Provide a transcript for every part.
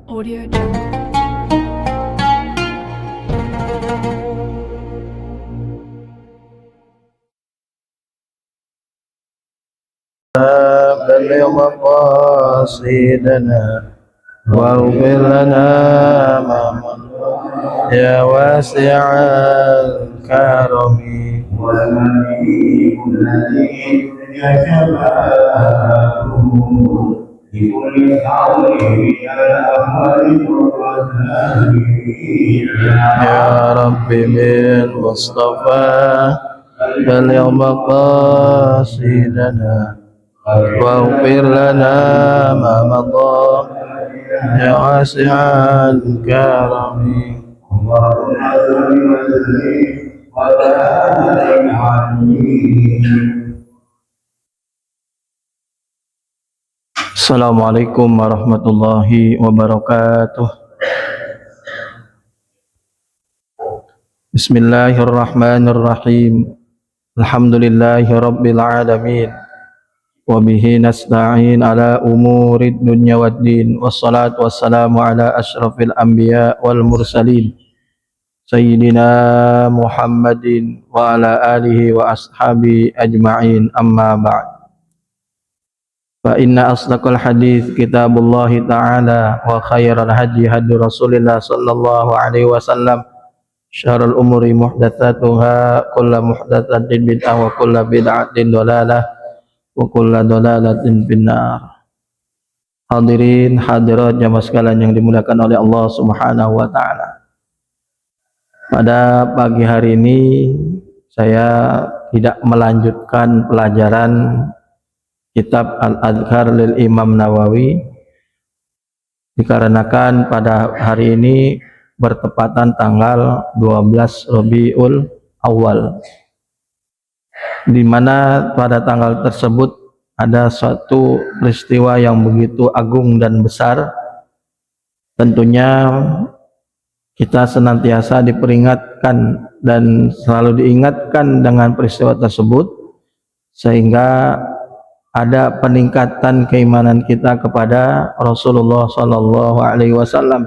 Audio Jungle. بلغ مقاصدنا واغفر لنا ما مضى يا واسع الكرم يا ربي بالمصطفى بلغ مقاصدنا واغفر لنا ما مضى يا واسع الكرم Assalamualaikum warahmatullahi wabarakatuh. Bismillahirrahmanirrahim. Alhamdulillahi rabbil alamin. Wabihi nasta'in ala umurid dunya waddin. Wassalatu wassalamu ala ashrafil anbiya wal mursalin Sayyidina Muhammadin wa ala alihi wa ashabi ajma'in, amma ba'd. Fa inna asdaqal hadits kitabullahi ta'ala wa khairal hadi hadi Rasulillah sallallahu alaihi wasallam. Syarrul umuri muhdatsatuha, kullu muhdatsatin bid'ah wa kullu bid'atin dhalalah wa kullu dhalalatin finnar. Hadirin hadirat jamaah sekalian yang dimuliakan oleh Allah Subhanahu wa taala. Pada pagi hari ini saya tidak melanjutkan pelajaran kitab Al-Adhkar lil Imam Nawawi dikarenakan pada hari ini bertepatan tanggal 12 Rabiul Awal, di mana pada tanggal tersebut ada suatu peristiwa yang begitu agung dan besar. Tentunya kita senantiasa diperingatkan dan selalu diingatkan dengan peristiwa tersebut, sehingga ada peningkatan keimanan kita kepada Rasulullah Sallallahu Alaihi Wasallam.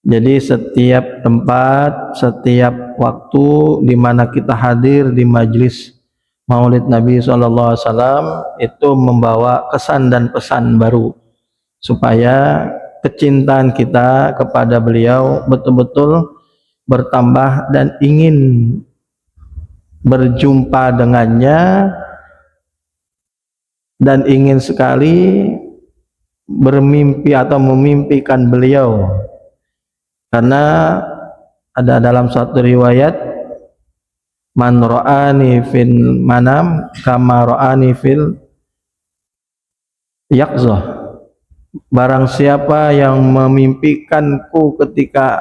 Jadi setiap tempat, setiap waktu di mana kita hadir di majlis Maulid Nabi Sallallahu Alaihi Wasallam itu membawa kesan dan pesan baru, supaya kecintaan kita kepada beliau betul-betul bertambah dan ingin berjumpa dengannya dan ingin sekali bermimpi atau memimpikan beliau. Karena ada dalam satu riwayat, man ra'ani fil manam kama ra'ani fil yaqzah. Barang siapa yang memimpikanku ketika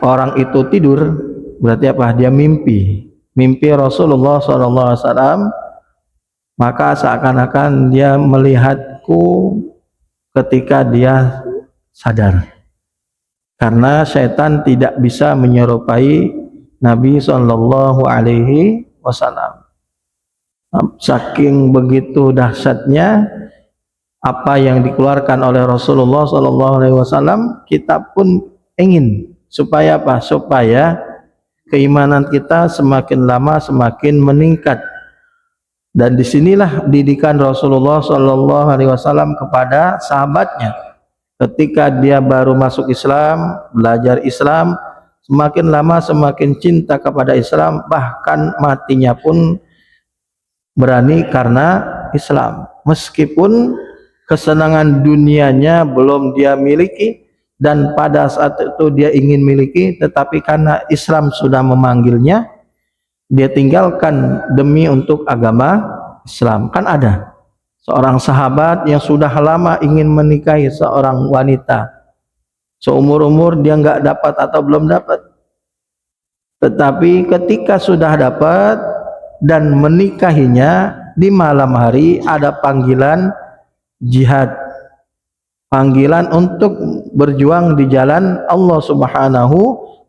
orang itu tidur, berarti apa? Dia mimpi Rasulullah SAW, maka seakan-akan dia melihatku ketika dia sadar. Karena syaitan tidak bisa menyerupai Nabi Sallallahu Alaihi Wasallam. Saking begitu dahsyatnya apa yang dikeluarkan oleh Rasulullah Sallallahu Alaihi Wasallam, kita pun ingin supaya apa? Supaya keimanan kita semakin lama semakin meningkat. Dan disinilah didikan Rasulullah Sallallahu Alaihi Wasallam kepada sahabatnya. Ketika dia baru masuk Islam, belajar Islam, semakin lama semakin cinta kepada Islam, bahkan matinya pun berani karena Islam. Meskipun kesenangan dunianya belum dia miliki dan pada saat itu dia ingin miliki, tetapi karena Islam sudah memanggilnya, dia tinggalkan demi untuk agama Islam. Kan ada seorang sahabat yang sudah lama ingin menikahi seorang wanita, seumur-umur dia nggak dapat atau belum dapat, tetapi ketika sudah dapat dan menikahinya, di malam hari ada panggilan jihad, panggilan untuk berjuang di jalan Allah Subhanahu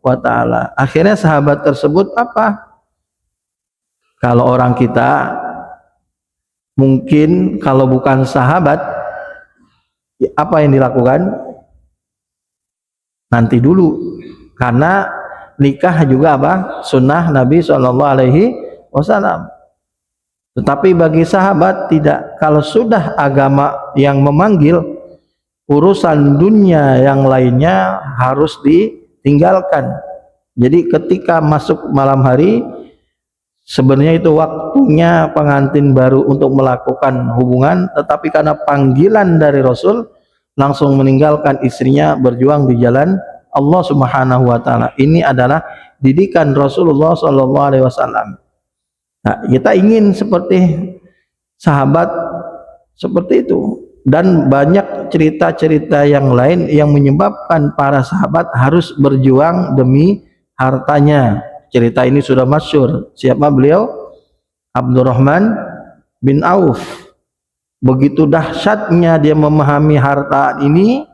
wa ta'ala. Akhirnya sahabat tersebut apa? Kalau orang kita mungkin kalau bukan sahabat, Apa yang dilakukan? Nanti dulu, karena nikah juga apa? Sunnah Nabi SAW. Tetapi bagi sahabat tidak. Kalau sudah agama yang memanggil, urusan dunia yang lainnya harus ditinggalkan. Jadi ketika masuk malam hari, sebenarnya itu waktunya pengantin baru untuk melakukan hubungan, tetapi karena panggilan dari Rasul, langsung meninggalkan istrinya berjuang di jalan Allah Subhanahu wa taala. Ini adalah didikan Rasulullah sallallahu alaihi wasallam. Nah, kita ingin seperti sahabat seperti itu, dan banyak cerita-cerita yang lain yang menyebabkan para sahabat harus berjuang demi hartanya. Cerita ini sudah masyhur. Siapa beliau? Abdurrahman bin Auf. Begitu dahsyatnya dia memahami harta ini,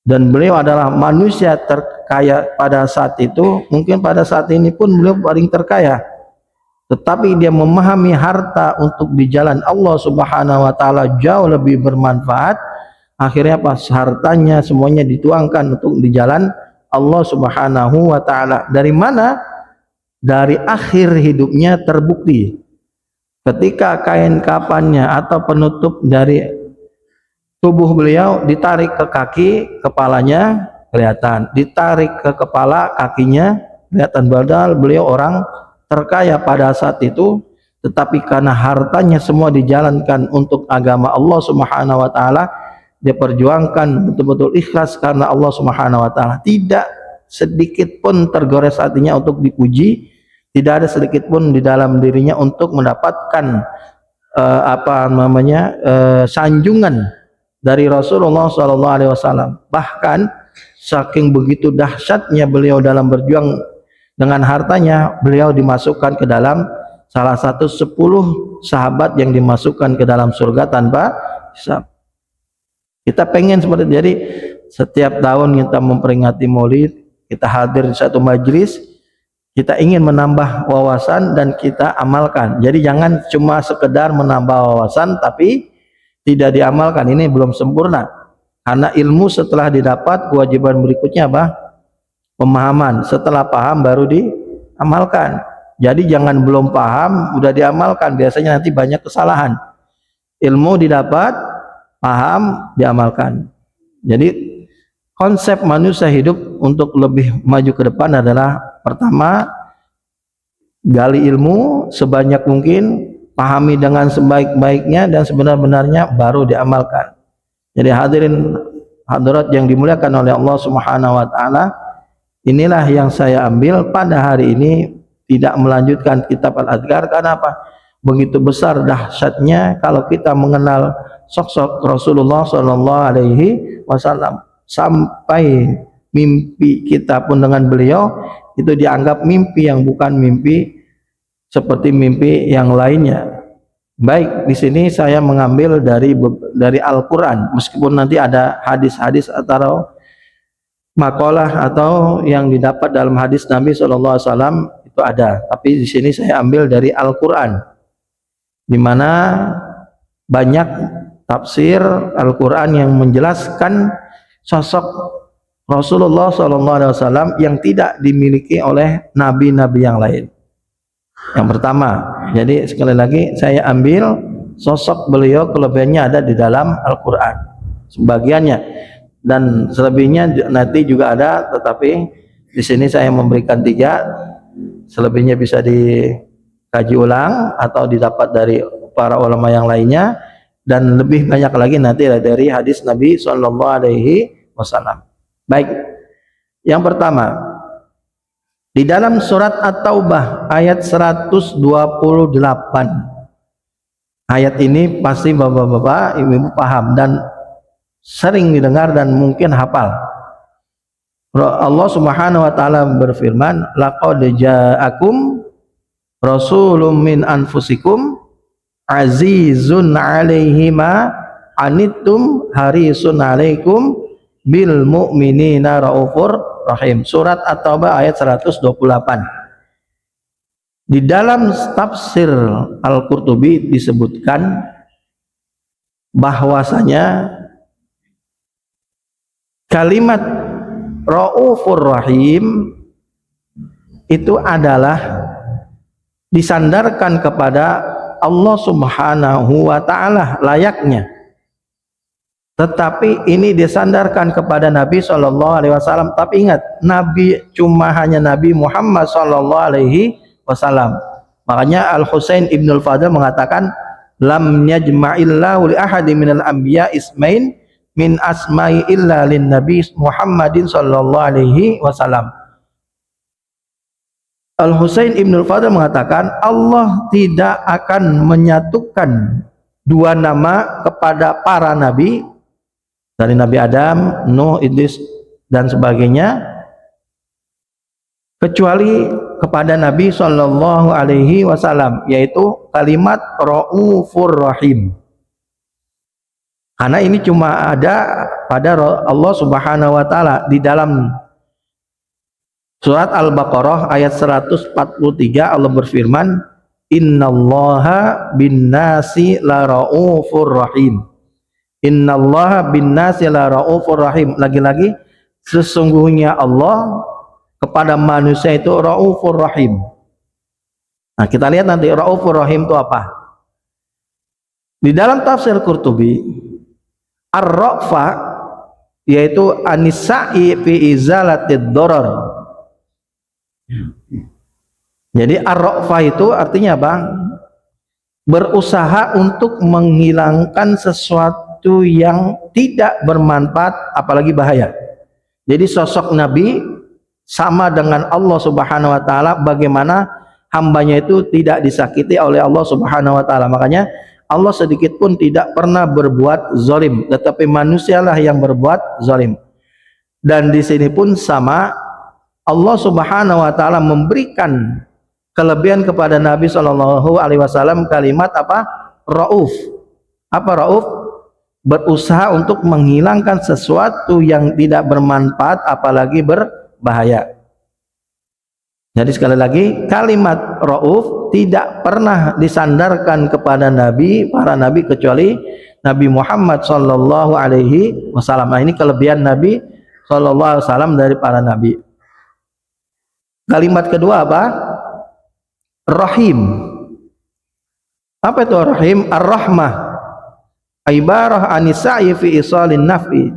dan beliau adalah manusia terkaya pada saat itu. Mungkin pada saat ini pun beliau paling terkaya, tetapi dia memahami harta untuk di jalan Allah Subhanahu wa taala jauh lebih bermanfaat. Akhirnya pas hartanya semuanya dituangkan untuk di jalan Allah Subhanahu wa taala. Dari mana? Dari akhir hidupnya terbukti. Ketika kain kafannya atau penutup dari tubuh beliau ditarik ke kaki, kepalanya kelihatan. Ditarik ke kepala, kakinya kelihatan. Padahal beliau orang terkaya pada saat itu, tetapi karena hartanya semua dijalankan untuk agama Allah Subhanahu wa taala, dia perjuangkan betul-betul ikhlas karena Allah Subhanahu wa taala. Tidak sedikit pun tergores hatinya untuk dipuji, tidak ada sedikit pun di dalam dirinya untuk mendapatkan sanjungan dari Rasulullah sallallahu alaihi wasallam. Bahkan saking begitu dahsyatnya beliau dalam berjuang dengan hartanya, beliau dimasukkan ke dalam salah satu 10 sahabat yang dimasukkan ke dalam surga tanpa hisab. Kita pengen seperti itu. Jadi setiap tahun kita memperingati Maulid, kita hadir di satu majelis, kita ingin menambah wawasan dan kita amalkan. Jadi jangan cuma sekedar menambah wawasan tapi tidak diamalkan. Ini belum sempurna. Karena ilmu setelah didapat, kewajiban berikutnya apa? Pemahaman. Setelah paham baru diamalkan. Jadi jangan belum paham udah diamalkan, biasanya nanti banyak kesalahan. Ilmu didapat, paham, diamalkan. Jadi konsep manusia hidup untuk lebih maju ke depan adalah pertama, gali ilmu sebanyak mungkin, pahami dengan sebaik-baiknya dan sebenar-benarnya, baru diamalkan. Jadi hadirin hadirat yang dimuliakan oleh Allah Subhanahu wa taala, inilah yang saya ambil pada hari ini, tidak melanjutkan kitab Al-Adhkar. Karena apa? Begitu besar dahsyatnya kalau kita mengenal sosok Rasulullah sallallahu alaihi wasallam, sampai mimpi kita pun dengan beliau itu dianggap mimpi yang bukan mimpi seperti mimpi yang lainnya. Baik, di sini saya mengambil dari Al-Qur'an, meskipun nanti ada hadis-hadis atau makalah atau yang didapat dalam hadis Nabi SAW itu ada, tapi di sini saya ambil dari Al-Qur'an, di mana banyak tafsir Al-Qur'an yang menjelaskan sosok Rasulullah SAW yang tidak dimiliki oleh nabi-nabi yang lain. Yang pertama, jadi sekali lagi saya ambil sosok beliau, kelebihannya ada di dalam Al-Qur'an sebagiannya, dan selebihnya nanti juga ada, tetapi di sini saya memberikan 3, selebihnya bisa dikaji ulang atau didapat dari para ulama yang lainnya, dan lebih banyak lagi nanti dari hadis Nabi Sallallahu Alaihi Wasallam. Baik, yang pertama di dalam surat At-Taubah ayat 128. Ayat ini pasti bapak-bapak, ibu-ibu paham dan sering didengar dan mungkin hafal. Allah Subhanahu wa taala berfirman, laqad ja'akum rasulun min anfusikum azizun 'alaihi ma anittum harisun 'alaikum bil mu'minina raufur rahim. Surat At-Taubah ayat 128. Di dalam tafsir Al-Qurtubi disebutkan bahwasanya Kalimat Raufur Rahim itu adalah disandarkan kepada Allah Subhanahu wa taala layaknya. Tetapi ini disandarkan kepada Nabi sallallahu alaihi wasallam. Tapi ingat, Nabi cuma hanya Nabi Muhammad sallallahu alaihi wasallam. Makanya Al-Husain Ibnul Fadl mengatakan, lam yajma'illahu li ahadin minal anbiya ismain min asma'i illa lin Nabi Muhammadin sallallahu alaihi wasallam. Al-Husain Ibnul Fadl mengatakan, Allah tidak akan menyatukan dua nama kepada para nabi, dari Nabi Adam, Nuh, Idris dan sebagainya, kecuali kepada Nabi Shallallahu Alaihi Wasallam, yaitu kalimat Raufur Rahim. Karena ini cuma ada pada Allah Subhanahu Wa Taala. Di dalam surat Al-Baqarah ayat 143 Allah berfirman, Innallaha bin nasi la raufur rahim. Innallaha bin nasi la raufur rahim. Lagi-lagi, sesungguhnya Allah kepada manusia itu raufur rahim. Nah, kita lihat nanti raufur rahim itu apa. Di dalam tafsir Qurtubi, ar-ra'fa yaitu anisa'i fi izalatid darar. Jadi ar-ra'fa itu artinya apa? Berusaha untuk menghilangkan sesuatu yang tidak bermanfaat apalagi bahaya. Jadi sosok Nabi sama dengan Allah Subhanahu wa taala, bagaimana hambanya itu tidak disakiti oleh Allah Subhanahu wa taala. Makanya Allah sedikit pun tidak pernah berbuat zalim, tetapi manusialah yang berbuat zalim. Dan di sini pun sama, Allah Subhanahu wa taala memberikan kelebihan kepada Nabi Shallallahu alaihi wasallam kalimat apa? Rauf. Apa rauf? Berusaha untuk menghilangkan sesuatu yang tidak bermanfaat apalagi berbahaya. Jadi sekali lagi, kalimat rauf tidak pernah disandarkan kepada Nabi, para Nabi, kecuali Nabi Muhammad Sallallahu Alaihi Wasallam. Nah, ini kelebihan Nabi Sallallahu Alaihi Wasallam dari para Nabi. Kalimat kedua apa? Rahim. Apa itu rahim? Ar-rahmah, ibarah anisa'i fi isalin naf'i,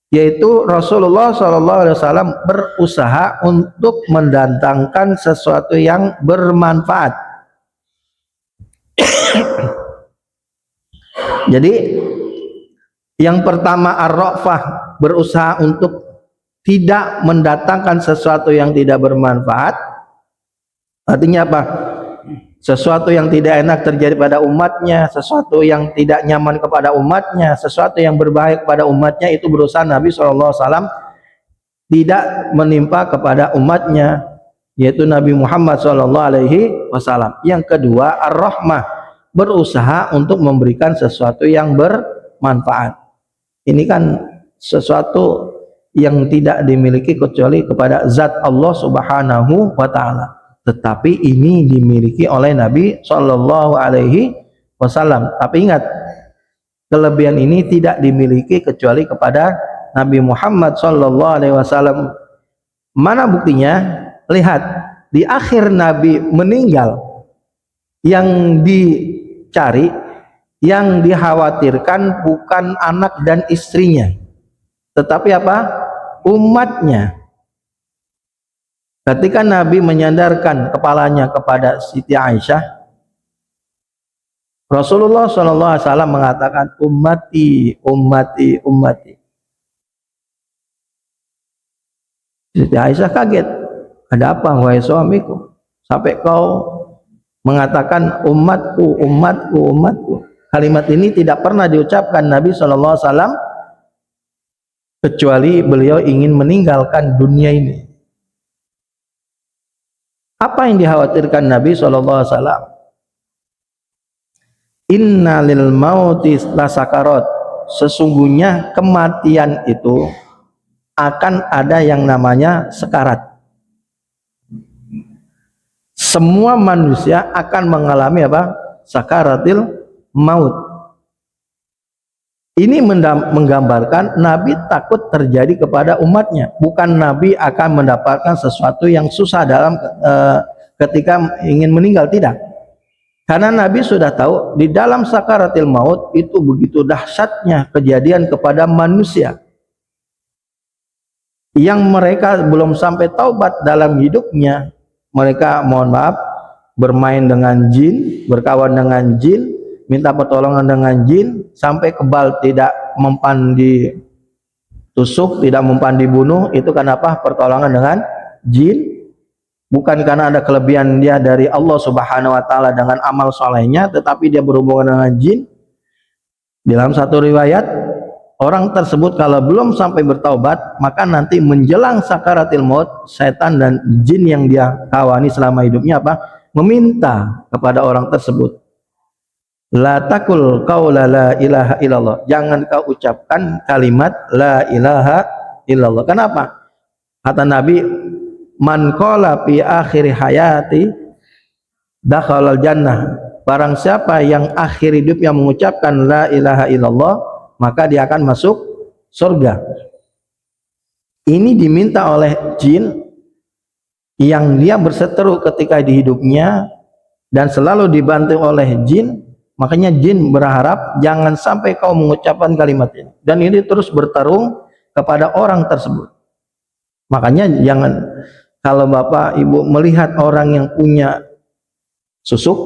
yaitu Rasulullah SAW berusaha untuk mendatangkan sesuatu yang bermanfaat. Jadi yang pertama ar-ra'fah, berusaha untuk tidak mendatangkan sesuatu yang tidak bermanfaat. Artinya apa? Sesuatu yang tidak enak terjadi pada umatnya, sesuatu yang tidak nyaman kepada umatnya, sesuatu yang berbahaya kepada umatnya, itu berusaha Nabi SAW tidak menimpa kepada umatnya, yaitu Nabi Muhammad SAW. Yang kedua, ar-rahmah, berusaha untuk memberikan sesuatu yang bermanfaat. Ini kan sesuatu yang tidak dimiliki kecuali kepada zat Allah Subhanahu wa Ta'ala, tetapi ini dimiliki oleh Nabi Shallallahu Alaihi Wasallam. Tapi ingat, kelebihan ini tidak dimiliki kecuali kepada Nabi Muhammad Shallallahu Alaihi Wasallam. Mana buktinya? Lihat, di akhir Nabi meninggal, yang dicari, yang dikhawatirkan bukan anak dan istrinya, tetapi apa? Umatnya. Ketika Nabi menyandarkan kepalanya kepada Siti Aisyah, Rasulullah SAW mengatakan, ummati, ummati, ummati. Siti Aisyah kaget, ada apa wahai suamiku, sampai kau mengatakan umatku, umatku, umatku. Kalimat ini tidak pernah diucapkan Nabi SAW kecuali beliau ingin meninggalkan dunia ini. Apa yang dikhawatirkan Nabi SAW? Inna lil mauti lasakarat, sesungguhnya kematian itu akan ada yang namanya sekarat. Semua manusia akan mengalami apa? Sakaratil maut. Ini menggambarkan Nabi takut terjadi kepada umatnya, bukan Nabi akan mendapatkan sesuatu yang susah dalam ketika ingin meninggal, tidak. Karena Nabi sudah tahu di dalam sakaratil maut itu begitu dahsyatnya kejadian kepada manusia yang mereka belum sampai taubat dalam hidupnya. Mereka, mohon maaf, bermain dengan jin, berkawan dengan jin, minta pertolongan dengan jin, sampai kebal, tidak mempan ditusuk, tidak mempan dibunuh. Itu kenapa? Pertolongan dengan jin. Bukan karena ada kelebihan dia dari Allah Subhanahu wa taala dengan amal solehnya, tetapi dia berhubungan dengan jin. Dalam satu riwayat, orang tersebut kalau belum sampai bertaubat, maka nanti menjelang sakaratil maut, setan dan jin yang dia kawani selama hidupnya meminta kepada orang tersebut, la takul qaula la ilaha illallah, jangan kau ucapkan kalimat la ilaha illallah. Kenapa? Kata Nabi, man qala fi akhir hayati dakhalal jannah, barang siapa yang akhir hidupnya mengucapkan la ilaha illallah, maka dia akan masuk surga. Ini diminta oleh jin yang dia berseteru ketika di hidupnya dan selalu dibantu oleh jin. Makanya jin berharap jangan sampai kau mengucapkan kalimat ini, dan ini terus bertarung kepada orang tersebut. Makanya jangan, kalau Bapak Ibu melihat orang yang punya susuk,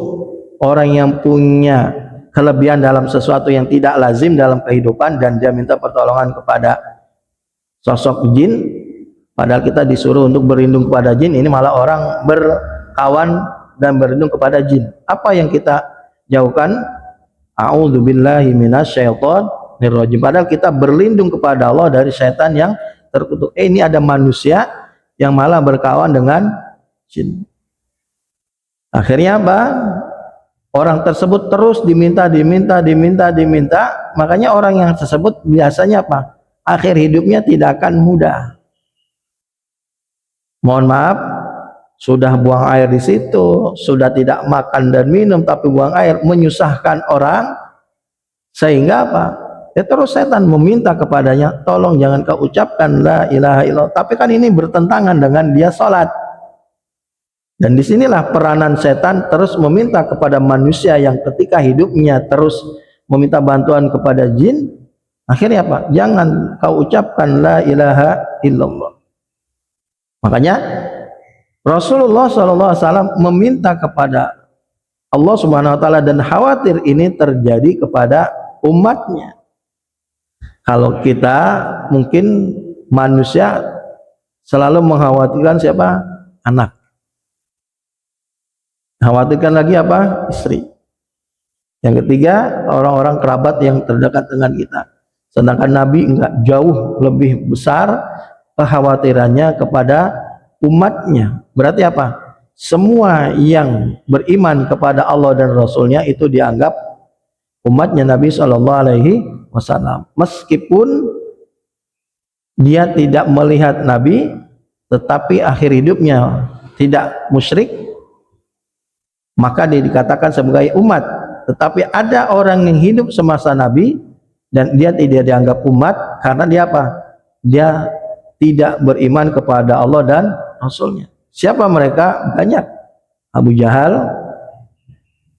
orang yang punya kelebihan dalam sesuatu yang tidak lazim dalam kehidupan, dan dia minta pertolongan kepada sosok jin, padahal kita disuruh untuk berlindung kepada jin, ini malah orang berkawan dan berlindung kepada jin. Apa yang kita jauhkan? A'udzubillahi minasyaitonir rajim. Padahal kita berlindung kepada Allah dari syaitan yang terkutuk. Ini ada manusia yang malah berkawan dengan jin. Akhirnya apa? Orang tersebut terus diminta. Makanya orang yang tersebut biasanya apa? Akhir hidupnya tidak akan mudah. Mohon maaf, sudah buang air di situ, sudah tidak makan dan minum, tapi buang air, menyusahkan orang, sehingga apa? Ya terus setan meminta kepadanya, tolong jangan kau ucapkan la ilaha illallah. Tapi kan ini bertentangan dengan dia sholat. Dan disinilah peranan setan terus meminta kepada manusia yang ketika hidupnya terus meminta bantuan kepada jin. Akhirnya apa? Jangan kau ucapkan la ilaha illallah. Makanya Rasulullah SAW meminta kepada Allah Subhanahu wa taala, dan khawatir ini terjadi kepada umatnya. Kalau kita mungkin manusia selalu mengkhawatirkan siapa? Anak. Khawatirkan lagi apa? Istri. Yang ketiga, orang-orang kerabat yang terdekat dengan kita. Sedangkan Nabi enggak, jauh lebih besar kekhawatirannya kepada umatnya. Berarti apa? Semua yang beriman kepada Allah dan Rasulnya itu dianggap umatnya Nabi Shallallahu Alaihi Wasallam. Meskipun dia tidak melihat Nabi, tetapi akhir hidupnya tidak musyrik, maka dia dikatakan sebagai umat. Tetapi ada orang yang hidup semasa Nabi dan dia tidak dianggap umat karena dia apa? Dia tidak beriman kepada Allah dan Rasulnya. Siapa mereka? Banyak. Abu Jahal,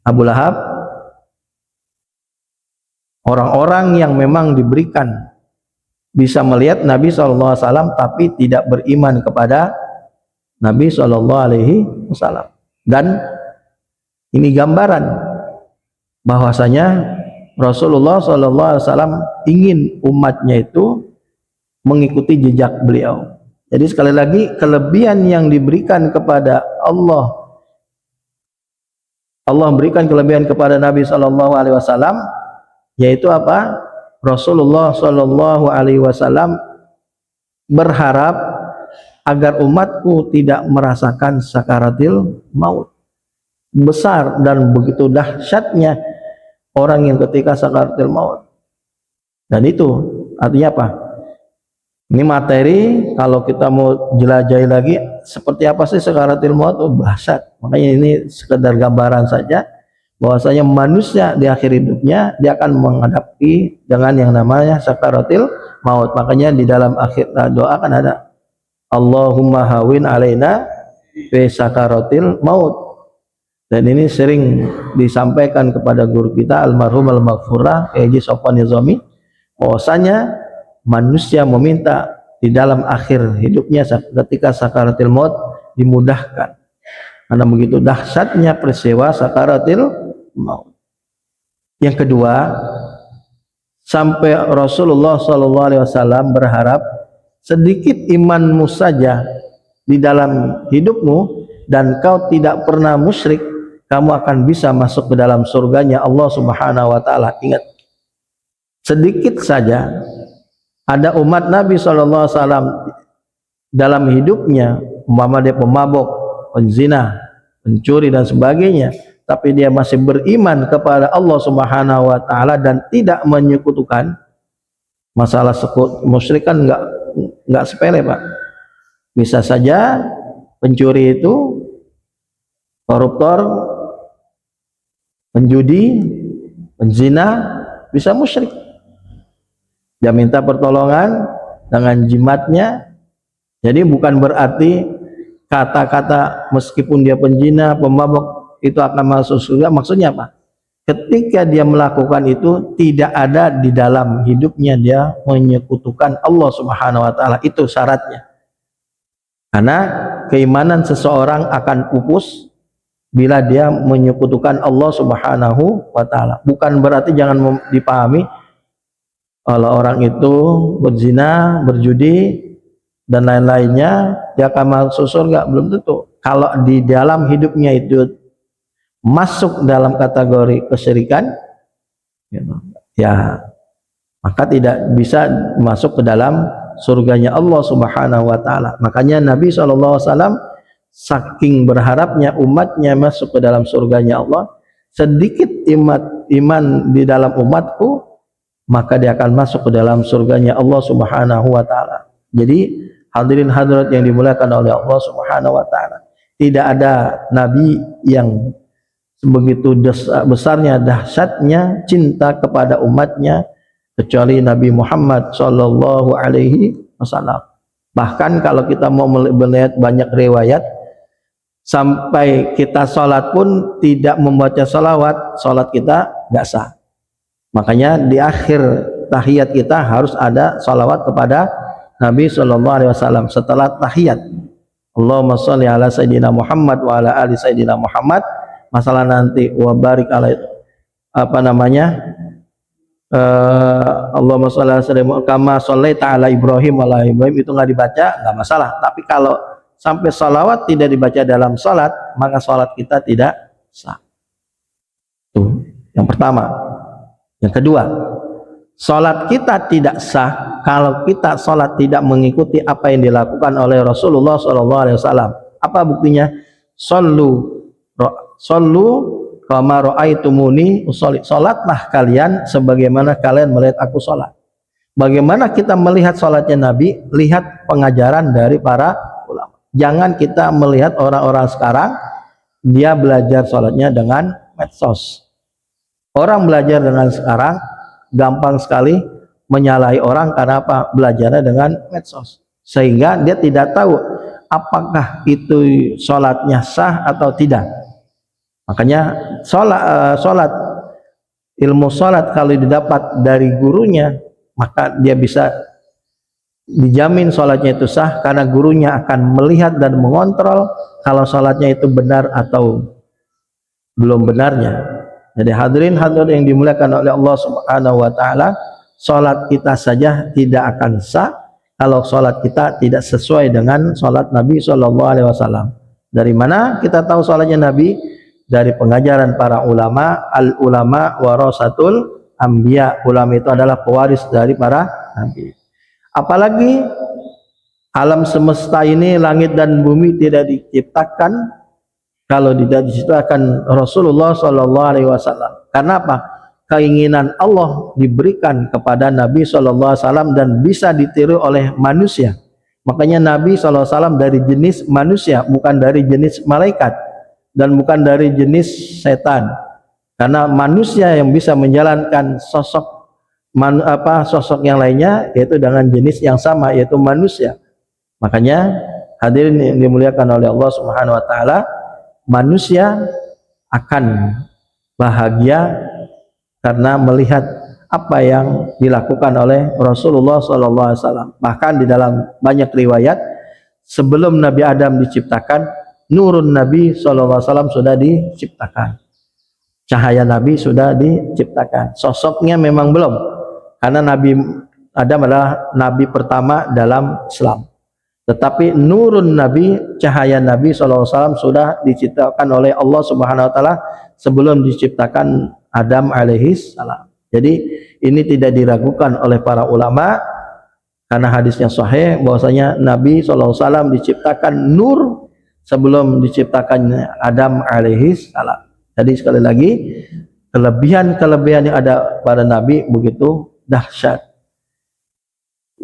Abu Lahab, orang-orang yang memang diberikan bisa melihat Nabi SAW tapi tidak beriman kepada Nabi SAW. Dan ini gambaran bahwasanya Rasulullah SAW ingin umatnya itu mengikuti jejak beliau. Jadi sekali lagi, kelebihan yang diberikan kepada Allah berikan kelebihan kepada Nabi SAW, yaitu apa? Rasulullah SAW berharap agar umatku tidak merasakan sakaratil maut. Besar dan begitu dahsyatnya orang yang ketika sakaratil maut. Dan itu artinya apa? Ini materi, kalau kita mau jelajahi lagi seperti apa sih sakaratil maut, dahsyat. Makanya ini sekedar gambaran saja. bahwasanya manusia di akhir hidupnya dia akan menghadapi dengan yang namanya sakaratil maut. Makanya di dalam akhir doa kan ada Allahumma hawin alaina fi sakaratil maut. Dan ini sering disampaikan kepada guru kita almarhum al-maghfurah Haji Sofwan Nizami, bahwasanya manusia meminta di dalam akhir hidupnya ketika sakaratil maut dimudahkan, karena begitu dahsyatnya peristiwa sakaratil maut. Yang kedua, sampai Rasulullah SAW berharap sedikit imanmu saja di dalam hidupmu dan kau tidak pernah musyrik, kamu akan bisa masuk ke dalam surganya Allah Subhanahu wa taala. Ingat, sedikit saja ada umat Nabi SAW dalam hidupnya, umpama dia pemabok, penzina, pencuri dan sebagainya, tapi dia masih beriman kepada Allah Subhanahu wa taala dan tidak menyekutukan. Masalah musyrik kan enggak sepele, Pak. Bisa saja pencuri itu koruptor, penjudi, penzina bisa musyrik. Dia minta pertolongan dengan jimatnya. Jadi bukan berarti kata-kata meskipun dia penzina, pemabok itu akan masuk surga. Maksudnya apa? Ketika dia melakukan itu tidak ada di dalam hidupnya dia menyekutukan Allah Subhanahu wa taala. Itu syaratnya. Karena keimanan seseorang akan pupus bila dia menyekutukan Allah Subhanahu wa taala. Bukan berarti jangan dipahami kalau orang itu berzina, berjudi dan lain-lainnya dia akan masuk surga, belum tentu. Kalau di dalam hidupnya itu masuk dalam kategori kesyirikan, ya maka tidak bisa masuk ke dalam surganya Allah Subhanahu wa taala. Makanya Nabi SAW saking berharapnya umatnya masuk ke dalam surganya Allah, sedikit iman di dalam umatku maka dia akan masuk ke dalam surganya Allah Subhanahu wa taala. Jadi hadirin hadirat yang dimuliakan oleh Allah Subhanahu wa taala, tidak ada nabi yang sebegitu besarnya dahsyatnya cinta kepada umatnya kecuali Nabi Muhammad sallallahu alaihi wasallam. Bahkan kalau kita mau melihat banyak riwayat, sampai kita sholat pun tidak membaca salawat, sholat kita nggak sah. Makanya di akhir tahiyat kita harus ada salawat kepada Nabi sallallahu alaihi wasallam setelah tahiyat. Allahumma sholli ala sayyidina Muhammad wa ala ali sayyidina Muhammad. Masalah nanti wa barik ala Allahumma sholli ala sayyidina kama shallaita ala Ibrahim wa ala Ibrahim, itu nggak dibaca nggak masalah. Tapi kalau sampai salawat tidak dibaca dalam salat, maka salat kita tidak sah. Itu yang pertama. Yang kedua, salat kita tidak sah kalau kita salat tidak mengikuti apa yang dilakukan oleh Rasulullah SAW. Apa buktinya? Sallu kama ra'aitumuni usolli. Salatlah kalian sebagaimana kalian melihat aku salat. Bagaimana kita melihat salatnya Nabi? Lihat pengajaran dari para ulama. Jangan kita melihat orang-orang sekarang dia belajar salatnya dengan medsos. Orang belajar dengan sekarang gampang sekali menyalahi orang karena apa? Belajarnya dengan medsos, sehingga dia tidak tahu apakah itu sholatnya sah atau tidak. Makanya sholat ilmu sholat kalau didapat dari gurunya, maka dia bisa dijamin sholatnya itu sah karena gurunya akan melihat dan mengontrol kalau sholatnya itu benar atau belum benarnya. Jadi hadirin hadirat yang dimuliakan oleh Allah Subhanahu wa taala, salat kita saja tidak akan sah kalau salat kita tidak sesuai dengan salat Nabi sallallahu alaihi wasallam. Dari mana kita tahu salatnya Nabi? Dari pengajaran para ulama. Al ulama warasatul anbiya. Ulama itu adalah pewaris dari para nabi. Apalagi alam semesta ini, langit dan bumi tidak diciptakan kalau tidak diciptakan Rasulullah Sallallahu Alaihi Wasallam. Karena apa? Keinginan Allah diberikan kepada Nabi Sallallahu Alaihi Wasallam dan bisa ditiru oleh manusia. Makanya Nabi Sallallahu Alaihi Wasallam dari jenis manusia, bukan dari jenis malaikat dan bukan dari jenis setan. Karena manusia yang bisa menjalankan sosok yang lainnya yaitu dengan jenis yang sama, yaitu manusia. Makanya hadirin yang dimuliakan oleh Allah Subhanahu wa taala, manusia akan bahagia karena melihat apa yang dilakukan oleh Rasulullah SAW. Bahkan di dalam banyak riwayat, sebelum Nabi Adam diciptakan, nurun Nabi SAW sudah diciptakan, cahaya Nabi sudah diciptakan. Sosoknya memang belum, karena Nabi Adam adalah Nabi pertama dalam Islam. Tetapi nurun Nabi, cahaya Nabi SAW sudah diciptakan oleh Allah Subhanahu Wa Taala sebelum diciptakan Adam alaihi salam. Jadi ini tidak diragukan oleh para ulama karena hadisnya sahih bahwasanya Nabi SAW diciptakan nur sebelum diciptakan Adam alaihi salam. Jadi sekali lagi, kelebihan-kelebihan yang ada pada Nabi begitu dahsyat.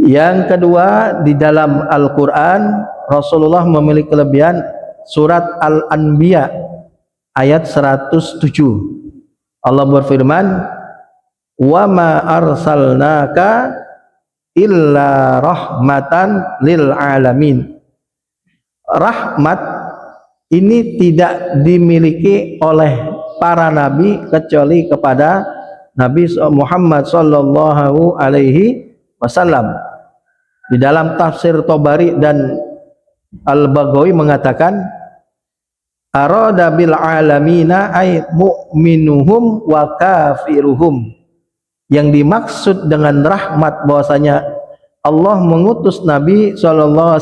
Yang kedua, di dalam Al-Quran Rasulullah memiliki kelebihan. Surat Al-Anbiya ayat 107, Allah berfirman, wa ma arsalnaka illa rahmatan lil alamin. Rahmat ini tidak dimiliki oleh para nabi kecuali kepada Nabi Muhammad sallallahu alaihi wasallam. Di dalam tafsir Tabari dan Al-Baghawi mengatakan, arada bil alamina ay mu'minuhum wa kafiruhum. Yang dimaksud dengan rahmat bahwasanya Allah mengutus Nabi SAW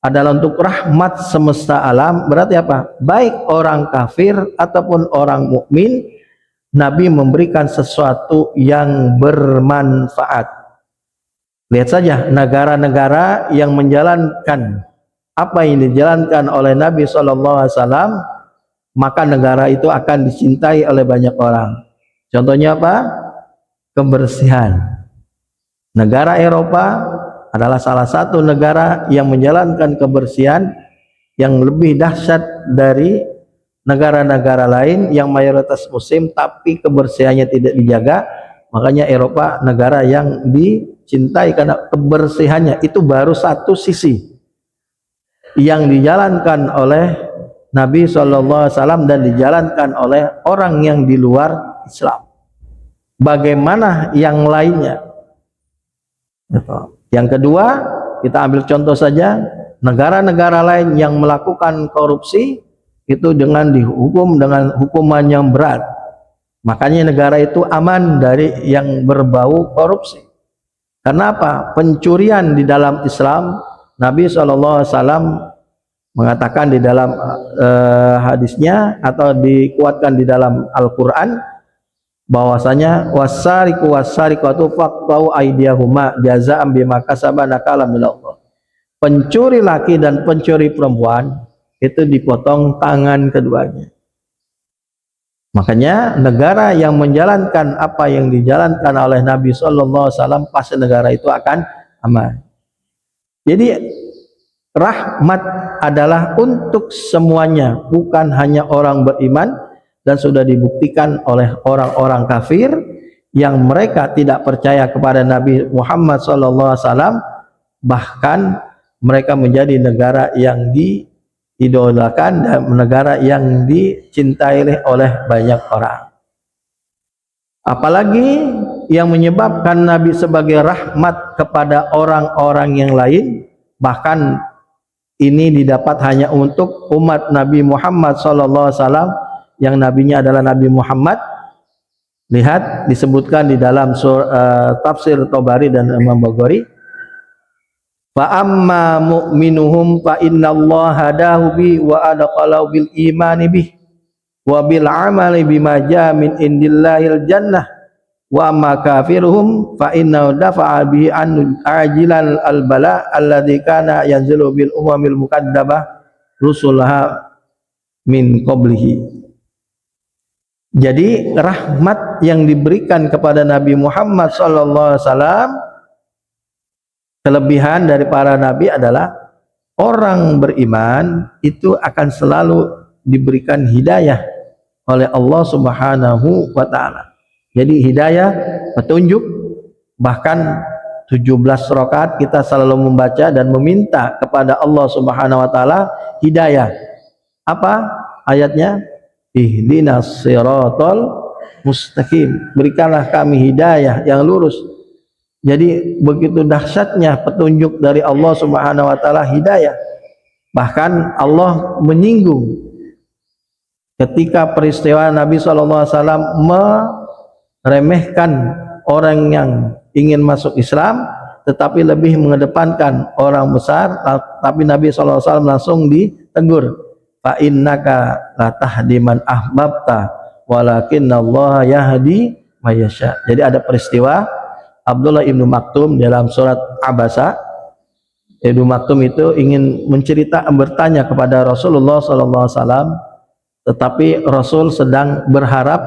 adalah untuk rahmat semesta alam. Berarti apa? Baik orang kafir ataupun orang mukmin, Nabi memberikan sesuatu yang bermanfaat. Lihat saja negara-negara yang menjalankan apa yang dijalankan oleh Nabi SAW, maka negara itu akan dicintai oleh banyak orang. Contohnya apa? Kebersihan. Negara Eropa adalah salah satu negara yang menjalankan kebersihan yang lebih dahsyat dari negara-negara lain yang mayoritas muslim tapi kebersihannya tidak dijaga. Makanya Eropa negara yang dicintai karena kebersihannya. Itu baru satu sisi yang dijalankan oleh Nabi SAW dan dijalankan oleh orang yang di luar Islam. Bagaimana yang lainnya? Yang kedua, kita ambil contoh saja, negara-negara lain yang melakukan korupsi itu dengan dihukum dengan hukuman yang berat. Makanya negara itu aman dari yang berbau korupsi. Kenapa? Pencurian di dalam Islam, Nabi SAW mengatakan di dalam hadisnya atau dikuatkan di dalam Al-Quran bahwasanya wasariqu wasariqatu faqtau aydiyahuma jazaa'an bima kasaba nakalam minallah. Pencuri laki dan pencuri perempuan itu dipotong tangan keduanya. Makanya negara yang menjalankan apa yang dijalankan oleh Nabi SAW, pasti negara itu akan aman. Jadi rahmat adalah untuk semuanya, bukan hanya orang beriman, dan sudah dibuktikan oleh orang-orang kafir yang mereka tidak percaya kepada Nabi Muhammad SAW, bahkan mereka menjadi negara yang diidolakan dan negara yang dicintai oleh banyak orang. Apalagi yang menyebabkan Nabi sebagai rahmat kepada orang-orang yang lain, bahkan ini didapat hanya untuk umat Nabi Muhammad SAW yang nabinya adalah Nabi Muhammad. Lihat disebutkan di dalam tafsir Tabari dan Imam Baghawi, fa amma mu'minuhum fa innallaha hadahu bi wa adqalahu bil imani bih wa bil amali bima jaa min indillahil jannah wa amma kafiruhum fa innahu dafa'a bihi an ajilal al bala alladzi kana yanzilu bil umamil mukaddabah rusulaha min qablihi. Jadi rahmat yang diberikan kepada Nabi Muhammad SAW, kelebihan dari para nabi adalah orang beriman itu akan selalu diberikan hidayah oleh Allah Subhanahu wa taala. Jadi hidayah, petunjuk, bahkan 17 rakaat kita selalu membaca dan meminta kepada Allah Subhanahu wa taala hidayah. Apa ayatnya? Ihdinas siratal mustaqim. Berikanlah kami hidayah yang lurus. Jadi begitu dahsyatnya petunjuk dari Allah Subhanahu wa taala hidayah. Bahkan Allah menyinggung ketika peristiwa Nabi SAW meremehkan orang yang ingin masuk Islam, tetapi lebih mengedepankan orang besar. Tapi Nabi SAW langsung ditegur, fa innaka la tahdi man ahbabta walakinnallaha yahdi may yasha. Jadi ada peristiwa Abdullah ibnu Maktum dalam surat Abasa. Ibnu Maktum itu ingin bertanya kepada Rasulullah SAW, tetapi Rasul sedang berharap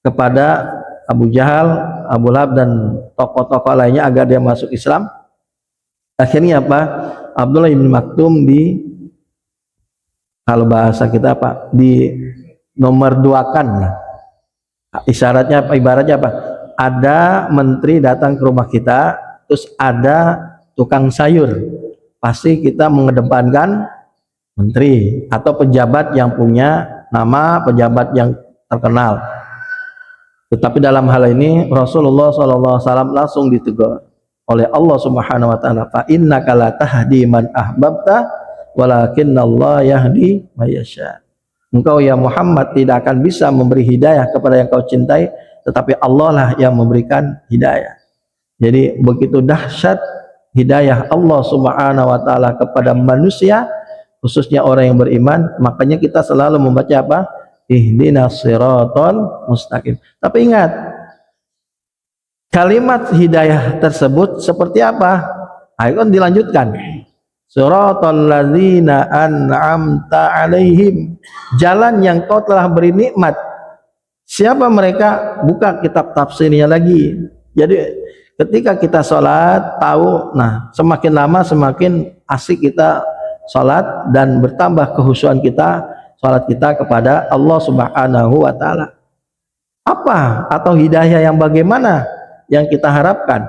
kepada Abu Jahal, Abu Lahab dan tokoh-tokoh lainnya agar dia masuk Islam. Akhirnya apa? Abdullah ibnu Maktum kalau bahasa kita apa? Di nomor 2-kan. Isyaratnya apa? Ibaratnya apa? Ada menteri datang ke rumah kita, terus ada tukang sayur, pasti kita mengedepankan menteri atau pejabat yang punya nama, pejabat yang terkenal. Tetapi dalam hal ini Rasulullah SAW langsung ditegur oleh Allah Subhanahu wa taala, fa innaka la tahdi man ahbabta walakinnallaha yahdi may yasha. Engkau ya Muhammad tidak akan bisa memberi hidayah kepada yang kau cintai, tetapi Allah lah yang memberikan hidayah. Jadi begitu dahsyat hidayah Allah Subhanahu wa taala kepada manusia, khususnya orang yang beriman. Makanya kita selalu membaca apa? Ihdinas siratal mustaqim. Tapi ingat, kalimat hidayah tersebut seperti apa? Ayo dilanjutkan. Siratal ladzina an'amta alaihim. Jalan yang kau telah beri nikmat. Siapa mereka? Buka kitab tafsirnya lagi. Jadi ketika kita sholat, tahu, nah semakin lama semakin asik kita sholat dan bertambah kehusuan kita sholat kita kepada Allah Subhanahu wa taala. Apa atau hidayah yang bagaimana yang kita harapkan?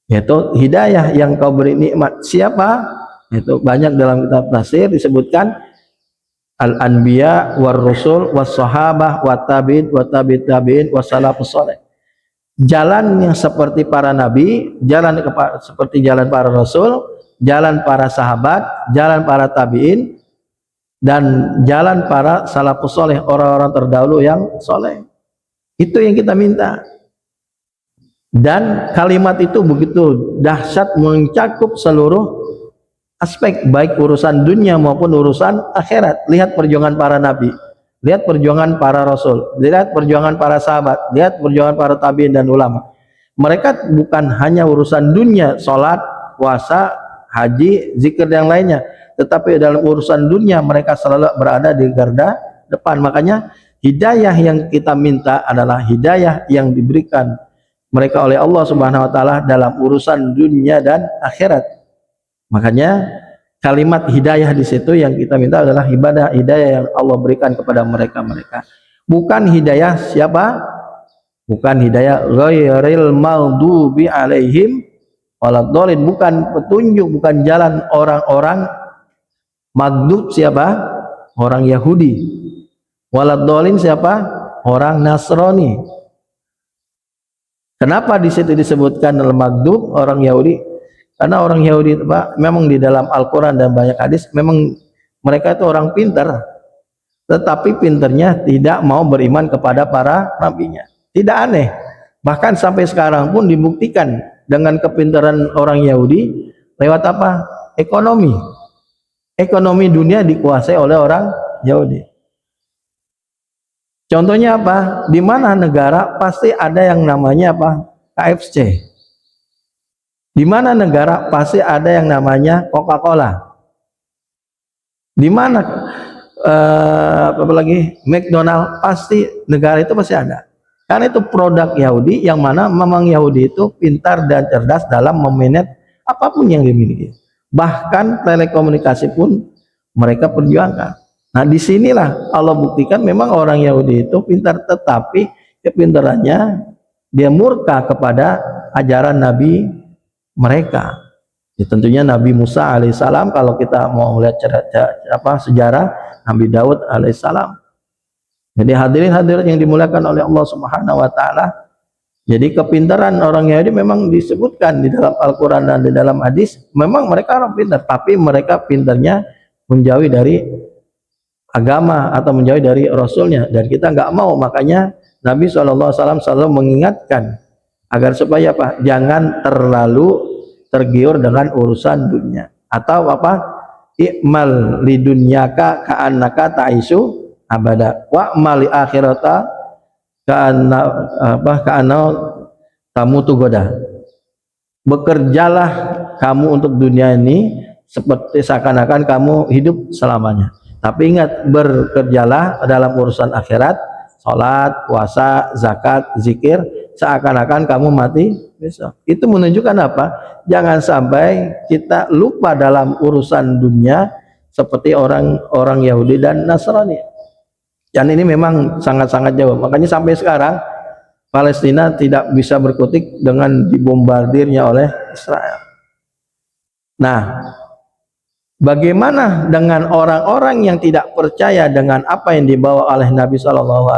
Yaitu hidayah yang kau beri nikmat. Siapa? Itu banyak dalam kitab tafsir disebutkan al-anbiya war rusul was sahabah wat tabi'in wat tabi'in was salafus saleh. Jalan yang seperti para nabi, jalan seperti jalan para rasul, jalan para sahabat, jalan para tabi'in, dan jalan para salafus soleh, orang-orang terdahulu yang soleh. Itu yang kita minta. Dan kalimat itu begitu dahsyat, mencakup seluruh aspek, baik urusan dunia maupun urusan akhirat. Lihat perjuangan para nabi, lihat perjuangan para rasul, lihat perjuangan para sahabat, lihat perjuangan para tabi'in dan ulama. Mereka bukan hanya urusan dunia, sholat, puasa, haji, zikir dan lainnya, tetapi dalam urusan dunia mereka selalu berada di garda depan. Makanya hidayah yang kita minta adalah hidayah yang diberikan mereka oleh Allah Subhanahu wa taala dalam urusan dunia dan akhirat. Makanya kalimat hidayah di situ yang kita minta adalah hidayah yang Allah berikan kepada mereka. Bukan hidayah siapa? Bukan hidayah ghairil maghdubi alaihim waladhdallin, bukan petunjuk, bukan jalan orang-orang maghdub. Siapa? Orang Yahudi. Waladhdallin siapa? Orang Nasrani. Kenapa di situ disebutkan al-maghdub orang Yahudi? Karena orang Yahudi itu Pak, memang di dalam Al-Quran dan banyak hadis memang mereka itu orang pintar, tetapi pinternya tidak mau beriman kepada para nabinya. Tidak aneh, bahkan sampai sekarang pun dibuktikan dengan kepintaran orang Yahudi lewat apa? Ekonomi dunia dikuasai oleh orang Yahudi. Contohnya apa? Di mana negara pasti ada yang namanya apa? KFC. Di mana negara pasti ada yang namanya Coca-Cola. Di mana apa lagi? McDonald, pasti negara itu pasti ada. Karena itu produk Yahudi, yang mana memang Yahudi itu pintar dan cerdas dalam memanage apapun yang dimiliki. Bahkan telekomunikasi pun mereka perjuangkan. Nah, disinilah Allah buktikan memang orang Yahudi itu pintar, tetapi kepintarannya dia murka kepada ajaran Nabi mereka. Ya, tentunya Nabi Musa alaihissalam, kalau kita mau lihat sejarah Nabi Daud alaihissalam. Jadi hadirin yang dimuliakan oleh Allah Subhanahu wa taala, jadi kepintaran orang Yahudi memang disebutkan di dalam Al-Quran dan di dalam hadis, memang mereka orang pintar, tapi mereka pintarnya menjauhi dari agama atau menjauhi dari Rasulnya, dan kita nggak mau. Makanya Nabi SAW selalu mengingatkan agar supaya apa? Jangan terlalu tergiur dengan urusan dunia, atau apa? I'mal lidunyaka ka'annaka ta'isu abada wa'mal li akhirata ka'anna kamu tugoda. Bekerjalah kamu untuk dunia ini seperti seakan-akan kamu hidup selamanya. Tapi ingat, bekerjalah dalam urusan akhirat, sholat, puasa, zakat, zikir, seakan-akan kamu mati besok. Itu menunjukkan apa? Jangan sampai kita lupa dalam urusan dunia seperti orang Yahudi dan Nasrani. Dan ini memang sangat-sangat jauh. Makanya sampai sekarang Palestina tidak bisa berkutik dengan dibombardirnya oleh Israel. Nah, bagaimana dengan orang-orang yang tidak percaya dengan apa yang dibawa oleh Nabi SAW?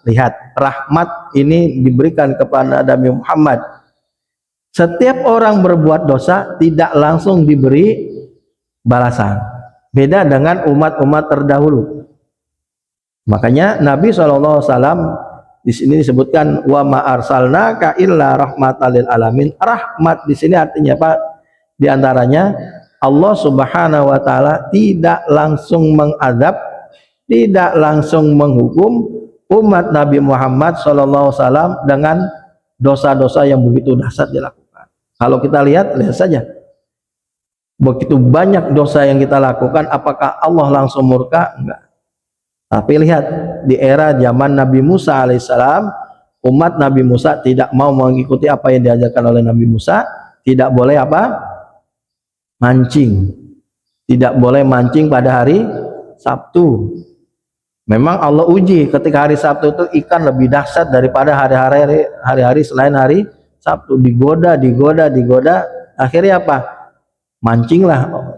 Lihat, rahmat ini diberikan kepada Nabi Muhammad. Setiap orang berbuat dosa tidak langsung diberi balasan. Beda dengan umat-umat terdahulu. Makanya Nabi SAW di sini disebutkan wa ma arsalnaka illa rahmatan lil alamin. Rahmat di sini artinya apa? Di antaranya Allah Subhanahu wa taala tidak langsung mengadab, tidak langsung menghukum umat Nabi Muhammad SAW dengan dosa-dosa yang begitu dahsyat dilakukan. Kalau kita lihat saja, begitu banyak dosa yang kita lakukan, apakah Allah langsung murka? Enggak. Tapi lihat, di era zaman Nabi Musa alaihissalam, umat Nabi Musa tidak mau mengikuti apa yang diajarkan oleh Nabi Musa. Tidak boleh apa? Mancing. Tidak boleh mancing pada hari Sabtu. Memang Allah uji ketika hari Sabtu itu ikan lebih dahsyat daripada hari-hari selain hari Sabtu. Digoda. Akhirnya apa? Mancinglah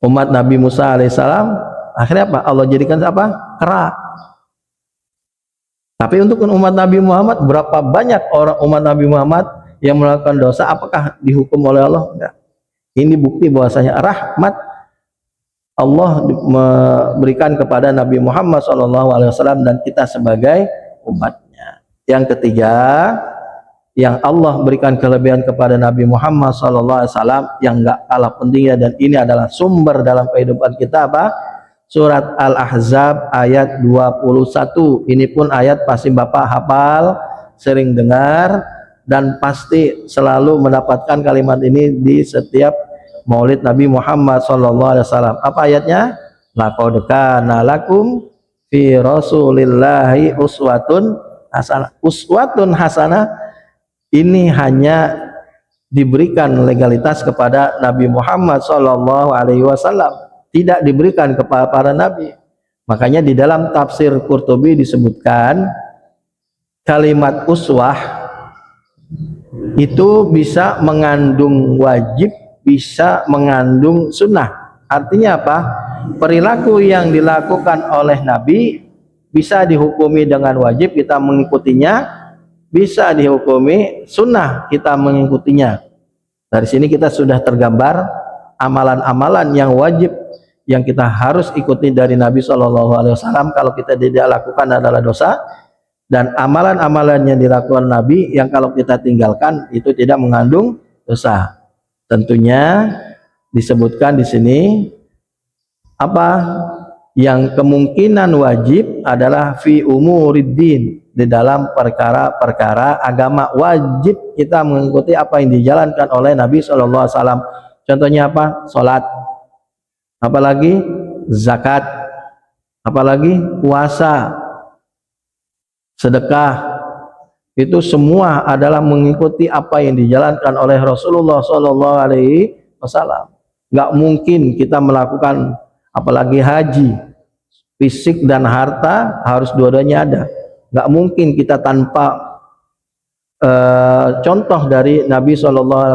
umat Nabi Musa alaihissalam. Akhirnya apa? Allah jadikan apa? Kera. Tapi untuk umat Nabi Muhammad, berapa banyak orang umat Nabi Muhammad yang melakukan dosa, apakah dihukum oleh Allah? Enggak. Ini bukti bahwasanya rahmat Allah memberikan kepada Nabi Muhammad SAW dan kita sebagai umatnya. Yang ketiga, yang Allah berikan kelebihan kepada Nabi Muhammad SAW yang enggak kalah pentingnya, dan ini adalah sumber dalam kehidupan kita, apa? Surat Al-Ahzab ayat 21. Ini pun ayat pasti Bapak hafal, sering dengar, dan pasti selalu mendapatkan kalimat ini di setiap Maulid Nabi Muhammad SAW. Apa ayatnya? Laqad kana lakum fi Rasulillahi uswatun hasanah. Uswatun hasanah ini hanya diberikan legalitas kepada Nabi Muhammad SAW. Tidak diberikan kepada para nabi. Makanya di dalam tafsir Qurtubi disebutkan kalimat uswah itu bisa mengandung wajib, bisa mengandung sunnah. Artinya apa? Perilaku yang dilakukan oleh nabi bisa dihukumi dengan wajib, kita mengikutinya, bisa dihukumi sunnah, kita mengikutinya. Dari sini kita sudah tergambar amalan-amalan yang wajib yang kita harus ikuti dari Nabi SAW. Kalau kita tidak lakukan adalah dosa, dan amalan-amalan yang dilakukan Nabi yang kalau kita tinggalkan itu tidak mengandung dosa. Tentunya disebutkan di sini apa yang kemungkinan wajib adalah fi umuriddin, di dalam perkara-perkara agama wajib kita mengikuti apa yang dijalankan oleh Nabi SAW. Contohnya apa? Salat, apalagi zakat, apalagi puasa, sedekah. Itu semua adalah mengikuti apa yang dijalankan oleh Rasulullah SAW. Nggak mungkin kita melakukan apalagi haji, fisik dan harta harus dua-duanya ada. Nggak mungkin kita tanpa contoh dari Nabi SAW.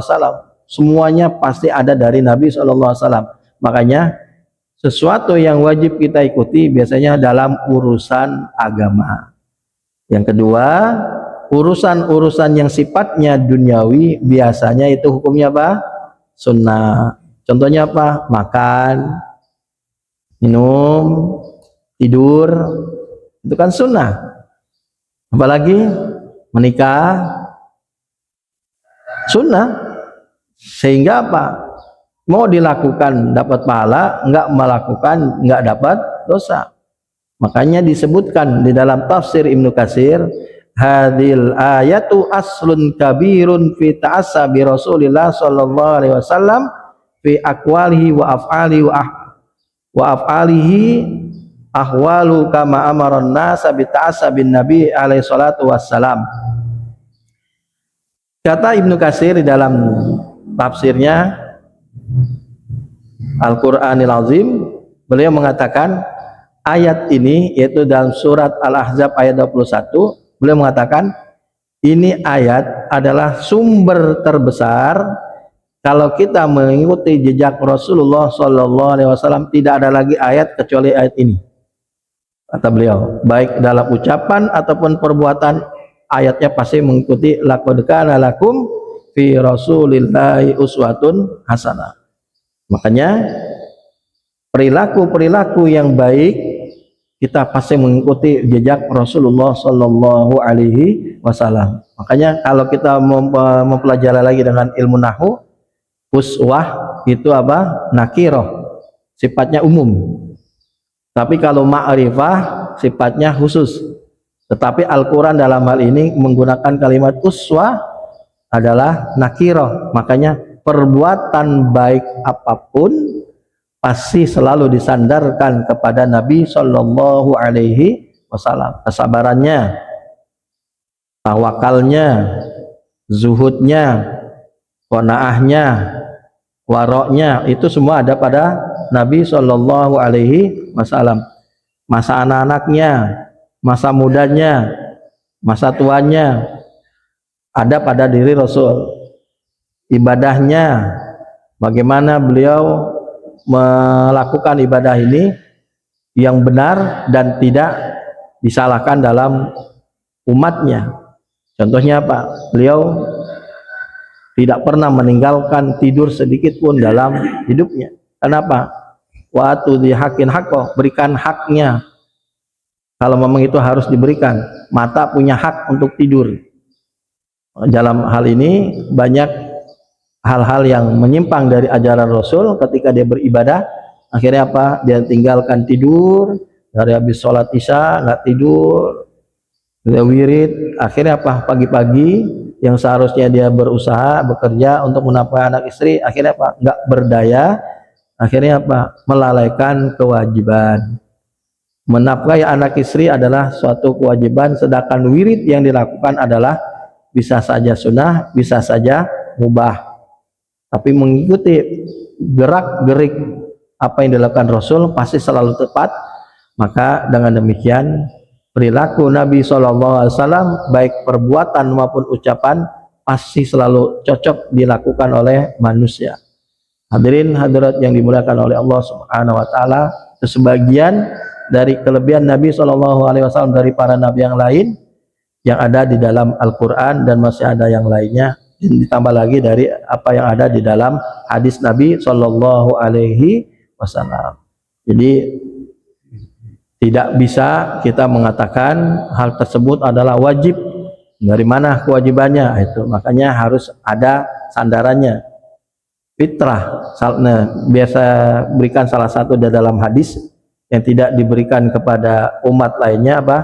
Semuanya pasti ada dari Nabi SAW. Makanya sesuatu yang wajib kita ikuti biasanya dalam urusan agama. Yang kedua, urusan-urusan yang sifatnya duniawi biasanya itu hukumnya apa? Sunnah. Contohnya apa? Makan, minum, tidur, itu kan sunnah. Apalagi menikah, sunnah. Sehingga apa? Mau dilakukan dapat pahala, enggak melakukan enggak dapat dosa. Makanya disebutkan di dalam tafsir Ibnu Katsir, hadil ayatu aslun kabirun fi ta'assabi Rasulillah sallallahu alaihi wasallam fi aqwalihi wa af'alihi wa af'alihi ahwalu kama amaran nasa bi ta'assabin nabi alaihi salatu wassalam. Kata Ibnu Katsir di dalam tafsirnya Al-Qur'anil Azim, beliau mengatakan ayat ini yaitu dalam surat Al-Ahzab ayat 21, beliau mengatakan ini ayat adalah sumber terbesar kalau kita mengikuti jejak Rasulullah sallallahu alaihi wasallam, tidak ada lagi ayat kecuali ayat ini. Kata beliau, baik dalam ucapan ataupun perbuatan ayatnya pasti mengikuti laqad kana lakum fi rasulillahi uswatun hasanah. Makanya perilaku-perilaku yang baik kita pasti mengikuti jejak Rasulullah sallallahu alaihi wasallam. Makanya kalau kita mempelajari lagi dengan ilmu nahwu, uswah itu apa? Nakirah, sifatnya umum. Tapi kalau ma'rifah sifatnya khusus. Tetapi Al-Qur'an dalam hal ini menggunakan kalimat uswah adalah nakirah. Makanya perbuatan baik apapun pasti selalu disandarkan kepada Nabi Shallallahu Alaihi Wasallam. Kesabarannya, tawakalnya, zuhudnya, qanaahnya, waroknya, itu semua ada pada Nabi Shallallahu Alaihi Wasallam. Masa anak-anaknya, masa mudanya, masa tuanya ada pada diri Rasul. Ibadahnya, bagaimana beliau melakukan ibadah ini yang benar dan tidak disalahkan dalam umatnya. Contohnya apa? Beliau tidak pernah meninggalkan tidur sedikit pun dalam hidupnya. Kenapa? Wa atu dzi haqqin haqqo, berikan haknya. Kalau memang itu harus diberikan. Mata punya hak untuk tidur. Dalam hal ini banyak hal-hal yang menyimpang dari ajaran Rasul ketika dia beribadah. Akhirnya apa? Dia tinggalkan tidur, dari habis sholat isya nggak tidur, dia wirid. Akhirnya apa? Pagi-pagi yang seharusnya dia berusaha bekerja untuk menafkahi anak istri, akhirnya apa? Nggak berdaya. Akhirnya apa? Melalaikan kewajiban. Menafkahi anak istri adalah suatu kewajiban, sedangkan wirid yang dilakukan adalah bisa saja sunnah, bisa saja mubah. Tapi mengikuti gerak-gerik apa yang dilakukan Rasul pasti selalu tepat. Maka dengan demikian perilaku Nabi SAW baik perbuatan maupun ucapan pasti selalu cocok dilakukan oleh manusia. Hadirin hadirat yang dimuliakan oleh Allah Subhanahu Wa Taala, itu sebagian dari kelebihan Nabi SAW dari para nabi yang lain yang ada di dalam Al-Quran, dan masih ada yang lainnya, ditambah lagi dari apa yang ada di dalam hadis Nabi Shallallahu Alaihi Wasallam. Jadi tidak bisa kita mengatakan hal tersebut adalah wajib. Dari mana kewajibannya? Itu makanya harus ada sandarannya. Fitrah. Nah, biasa berikan salah satu di dalam hadis yang tidak diberikan kepada umat lainnya apa?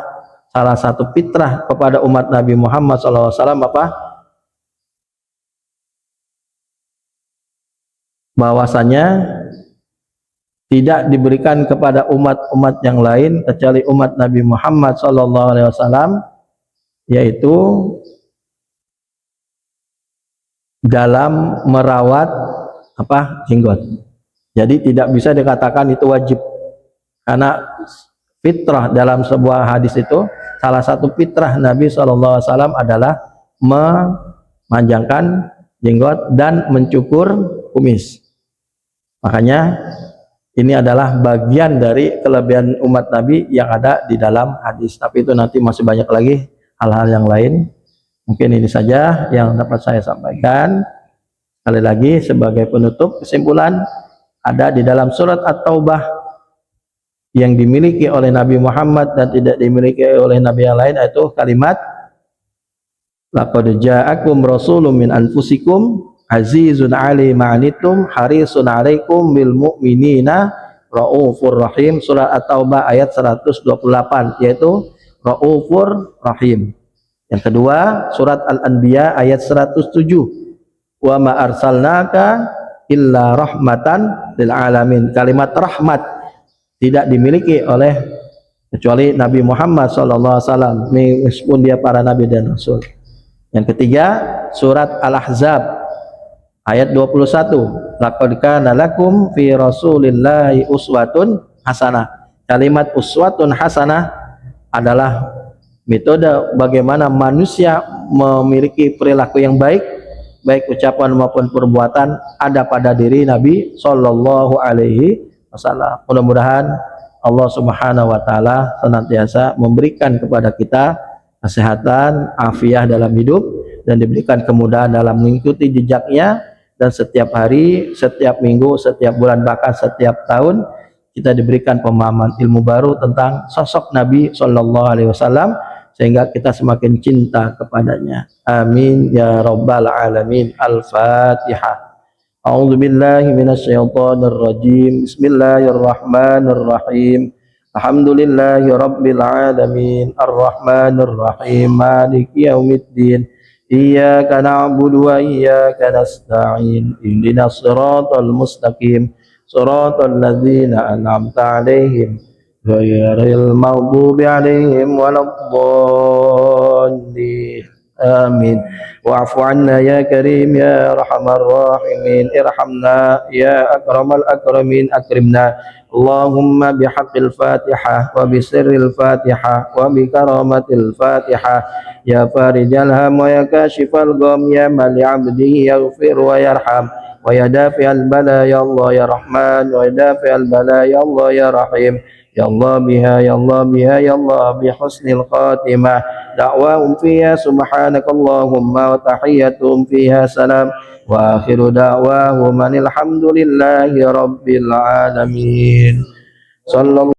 Salah satu fitrah kepada umat Nabi Muhammad SAW apa? Bahwasanya tidak diberikan kepada umat-umat yang lain kecuali umat Nabi Muhammad SAW, yaitu dalam merawat apa? Jenggot. Jadi tidak bisa dikatakan itu wajib, karena fitrah dalam sebuah hadis itu, salah satu fitrah Nabi SAW adalah memanjangkan jenggot dan mencukur kumis. Makanya ini adalah bagian dari kelebihan umat Nabi yang ada di dalam hadis. Tapi itu nanti masih banyak lagi hal-hal yang lain. Mungkin ini saja yang dapat saya sampaikan. Sekali lagi sebagai penutup, kesimpulan, ada di dalam surat At-Taubah yang dimiliki oleh Nabi Muhammad dan tidak dimiliki oleh Nabi yang lain, yaitu kalimat laqad ja'akum rasulun min anfusikum azizun 'alaihi ma'anitum harisun 'alaikum bil mu'minina raufur rahim. Surah At-Taubah ayat 128, yaitu raufur rahim. Yang kedua, surat Al-Anbiya ayat 107, wa ma arsalnaka illa rahmatan lil alamin. Kalimat rahmat tidak dimiliki oleh kecuali Nabi Muhammad SAW, meskipun dia para nabi dan rasul. Yang ketiga, surat Al-Ahzab ayat 21, laqad kana lakum fi rasulillahi uswatun hasanah. Kalimat uswatun hasanah adalah metode bagaimana manusia memiliki perilaku yang baik, baik ucapan maupun perbuatan, ada pada diri Nabi Shallallahu Alaihi Wasallam. Mudah-mudahan Allah Subhanahu Wa Taala senantiasa memberikan kepada kita kesehatan, afiah dalam hidup, dan diberikan kemudahan dalam mengikuti jejaknya. Dan setiap hari, setiap minggu, setiap bulan, bahkan setiap tahun kita diberikan pemahaman ilmu baru tentang sosok Nabi Shallallahu Alaihi Wasallam, sehingga kita semakin cinta kepadanya. Amin ya rabbal alamin. Al-Fatihah. A'udzu billahi minasyaitonir rajim. Bismillahirrahmanirrahim. Alhamdulillahi rabbil alamin. Arrahmanir rahim. Maliki yaumiddin. Iyyaka na'budu wa iyyaka nasta'in. Ihdinas siratal mustaqim. Siratal ladzina an'amta 'alaihim ghairil maghdubi 'alaihim waladdallin. Amin. Wa'fu 'anna ya karim ya arhamar rahimin. Irhamna ya akramal akramin. Akrimna Allahumma bihaqqil Fatihah wa bisirril Fatihah wa bi karamatil Fatihah. Ya farijal ham wa ya kashifal gham ya man li 'abdihi yaghfir wa yarham wa ya dafi'al bala ya Allah ya Rahman wa ya dafi'al bala ya Allah ya Rahim. Ya Allah biha ya Allah biha ya Allah bi husnil khatimah. Da'wahum fiha subhanakallahumma wa tahiyyatuhum fiha salam wa akhiru da'wahum alhamdulillahi rabbil alamin. Sallallahu